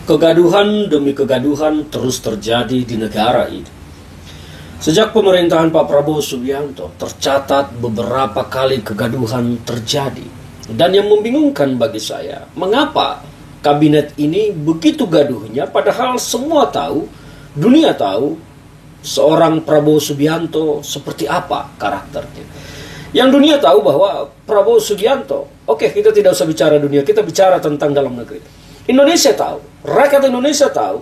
Kegaduhan demi kegaduhan terus terjadi di negara ini. Sejak pemerintahan Pak Prabowo Subianto, tercatat beberapa kali kegaduhan terjadi. Dan yang membingungkan bagi saya, mengapa kabinet ini begitu gaduhnya, padahal semua tahu, dunia tahu, seorang Prabowo Subianto seperti apa karakternya. Yang dunia tahu bahwa Prabowo Subianto, oke, kita tidak usah bicara dunia, kita bicara tentang dalam negeri. Indonesia tahu, rakyat Indonesia tahu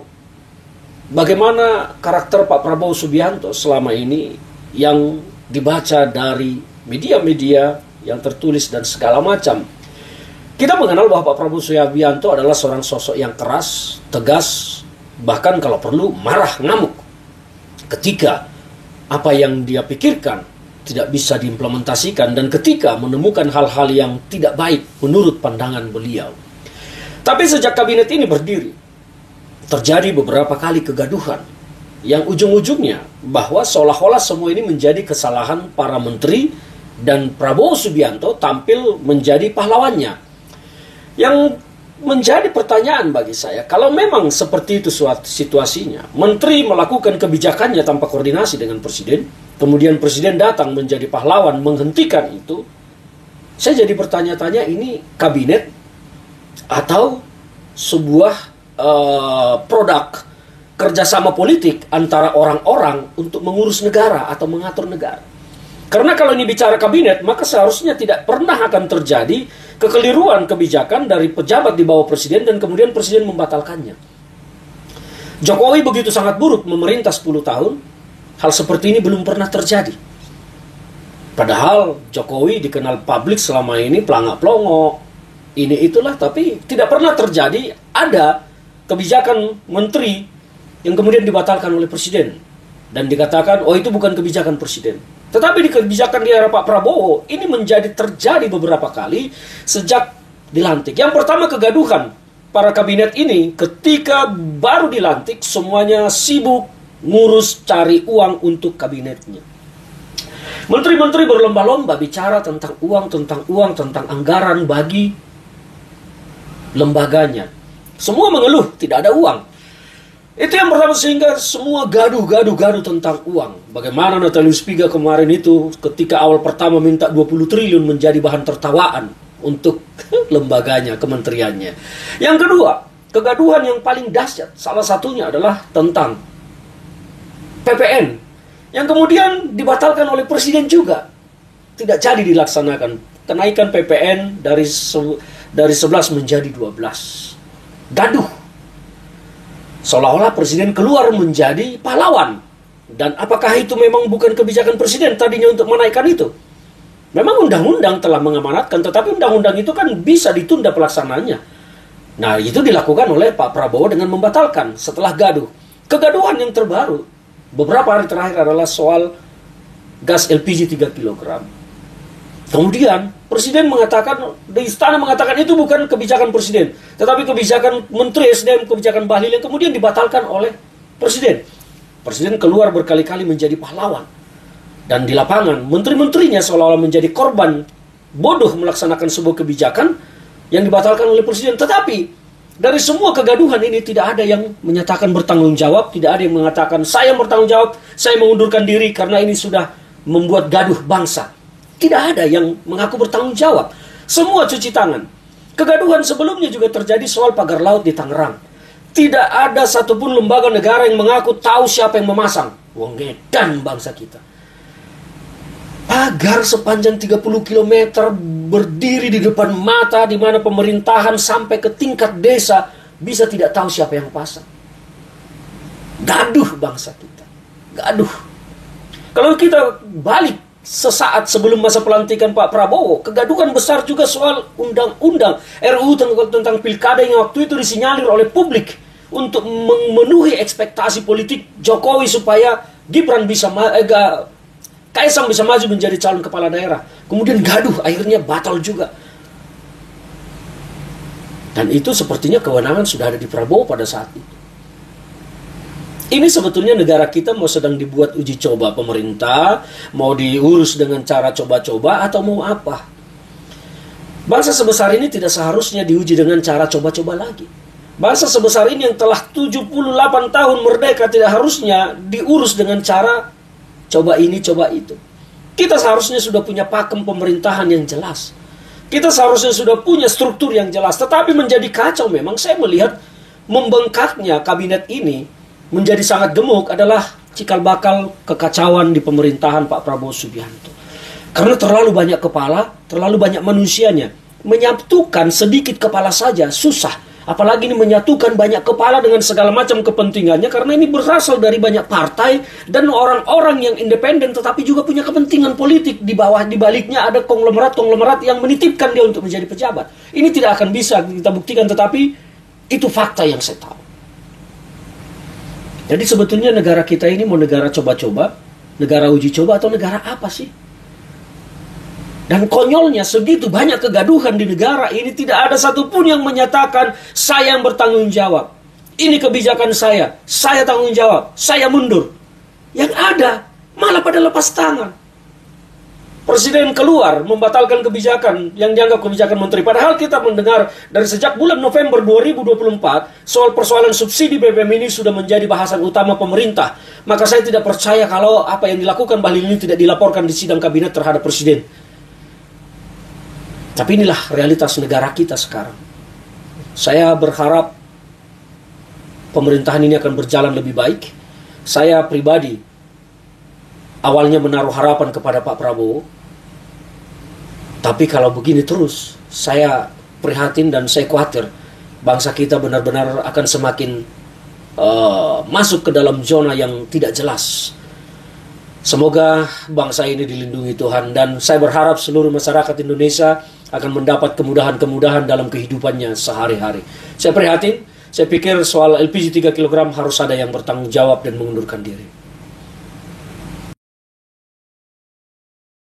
bagaimana karakter Pak Prabowo Subianto selama ini yang dibaca dari media-media yang tertulis dan segala macam. Kita mengenal bahwa Pak Prabowo Subianto adalah seorang sosok yang keras, tegas, bahkan kalau perlu marah, ngamuk. Ketika apa yang dia pikirkan tidak bisa diimplementasikan dan ketika menemukan hal-hal yang tidak baik menurut pandangan beliau. Tapi sejak kabinet ini berdiri, terjadi beberapa kali kegaduhan yang ujung-ujungnya bahwa seolah-olah semua ini menjadi kesalahan para menteri dan Prabowo Subianto tampil menjadi pahlawannya. Yang menjadi pertanyaan bagi saya, kalau memang seperti itu situasinya, menteri melakukan kebijakannya tanpa koordinasi dengan presiden, kemudian presiden datang menjadi pahlawan menghentikan itu, saya jadi bertanya-tanya, ini kabinet atau sebuah produk kerjasama politik antara orang-orang untuk mengurus negara atau mengatur negara. Karena kalau ini bicara kabinet, maka seharusnya tidak pernah akan terjadi kekeliruan kebijakan dari pejabat di bawah presiden dan kemudian presiden membatalkannya. Jokowi begitu sangat buruk memerintah 10 tahun, hal seperti ini belum pernah terjadi. Padahal Jokowi dikenal publik selama ini pelangak-pelongo, ini itulah, tapi tidak pernah terjadi ada kebijakan menteri yang kemudian dibatalkan oleh presiden dan dikatakan, oh itu bukan kebijakan presiden. Tetapi di kebijakan di era Pak Prabowo ini terjadi beberapa kali sejak dilantik. Yang pertama, kegaduhan para kabinet ini ketika baru dilantik semuanya sibuk ngurus cari uang untuk kabinetnya. Menteri-menteri berlomba-lomba bicara tentang uang, tentang anggaran bagi lembaganya. Semua mengeluh tidak ada uang. Itu yang pertama, sehingga semua gaduh tentang uang. Bagaimana Natalius Pigai kemarin itu ketika awal pertama minta 20 triliun menjadi bahan tertawaan untuk lembaganya, kementeriannya. Yang kedua, kegaduhan yang paling dahsyat salah satunya adalah tentang PPN yang kemudian dibatalkan oleh presiden juga. Tidak jadi dilaksanakan. Kenaikan PPN dari 11 menjadi 12. Gaduh. Seolah-olah presiden keluar menjadi pahlawan. Dan apakah itu memang bukan kebijakan presiden tadinya untuk menaikkan itu? Memang undang-undang telah mengamanatkan, tetapi undang-undang itu kan bisa ditunda pelaksanaannya. Nah, itu dilakukan oleh Pak Prabowo dengan membatalkan setelah gaduh. Kegaduhan yang terbaru beberapa hari terakhir adalah soal gas LPG 3 kg. Kemudian presiden mengatakan, di istana mengatakan itu bukan kebijakan presiden, tetapi kebijakan menteri SDM, kebijakan Bahlil yang kemudian dibatalkan oleh presiden. Presiden keluar berkali-kali menjadi pahlawan. Dan di lapangan, menteri-menterinya seolah-olah menjadi korban bodoh melaksanakan sebuah kebijakan yang dibatalkan oleh presiden. Tetapi dari semua kegaduhan ini tidak ada yang menyatakan bertanggung jawab, tidak ada yang mengatakan saya bertanggung jawab, saya mengundurkan diri karena ini sudah membuat gaduh bangsa. Tidak ada yang mengaku bertanggung jawab. Semua cuci tangan. Kegaduhan sebelumnya juga terjadi soal pagar laut di Tangerang. Tidak ada satupun lembaga negara yang mengaku tahu siapa yang memasang. Wong edan bangsa kita. Pagar sepanjang 30 km berdiri di depan mata, di mana pemerintahan sampai ke tingkat desa bisa tidak tahu siapa yang pasang. Gaduh bangsa kita. Gaduh. Kalau kita balik sesaat sebelum masa pelantikan Pak Prabowo, kegaduhan besar juga soal undang-undang RUU tentang pilkada yang waktu itu disinyalir oleh publik untuk memenuhi ekspektasi politik Jokowi supaya Gibran bisa Kaisang bisa maju menjadi calon kepala daerah. Kemudian gaduh, akhirnya batal juga. Dan itu sepertinya kewenangan sudah ada di Prabowo pada saat itu. Ini sebetulnya negara kita mau sedang dibuat uji coba pemerintah, mau diurus dengan cara coba-coba atau mau apa? Bangsa sebesar ini tidak seharusnya diuji dengan cara coba-coba lagi. Bangsa sebesar ini yang telah 78 tahun merdeka tidak harusnya diurus dengan cara coba ini, coba itu. Kita seharusnya sudah punya pakem pemerintahan yang jelas. Kita seharusnya sudah punya struktur yang jelas. Tetapi menjadi kacau memang. Saya melihat membengkaknya kabinet ini menjadi sangat gemuk adalah cikal bakal kekacauan di pemerintahan Pak Prabowo Subianto. Karena terlalu banyak kepala, terlalu banyak manusianya. Menyatukan sedikit kepala saja susah. Apalagi ini menyatukan banyak kepala dengan segala macam kepentingannya, karena ini berasal dari banyak partai dan orang-orang yang independen tetapi juga punya kepentingan politik. Di bawah, di baliknya ada konglomerat-konglomerat yang menitipkan dia untuk menjadi pejabat. Ini tidak akan bisa kita buktikan, tetapi itu fakta yang saya tahu. Jadi sebetulnya negara kita ini mau negara coba-coba, negara uji coba, atau negara apa sih? Dan konyolnya segitu banyak kegaduhan di negara ini, tidak ada satupun yang menyatakan saya yang bertanggung jawab. Ini kebijakan saya tanggung jawab, saya mundur. Yang ada malah pada lepas tangan. Presiden keluar membatalkan kebijakan yang dianggap kebijakan menteri. Padahal kita mendengar dari sejak bulan November 2024 soal persoalan subsidi BBM ini sudah menjadi bahasan utama pemerintah. Maka saya tidak percaya kalau apa yang dilakukan Bahlil ini tidak dilaporkan di sidang kabinet terhadap presiden. Tapi inilah realitas negara kita sekarang. Saya berharap pemerintahan ini akan berjalan lebih baik. Saya pribadi awalnya menaruh harapan kepada Pak Prabowo. Tapi kalau begini terus, saya prihatin dan saya khawatir bangsa kita benar-benar akan semakin masuk ke dalam zona yang tidak jelas. Semoga bangsa ini dilindungi Tuhan, dan saya berharap seluruh masyarakat Indonesia akan mendapat kemudahan-kemudahan dalam kehidupannya sehari-hari. Saya prihatin, saya pikir soal LPG 3 kg harus ada yang bertanggung jawab dan mengundurkan diri.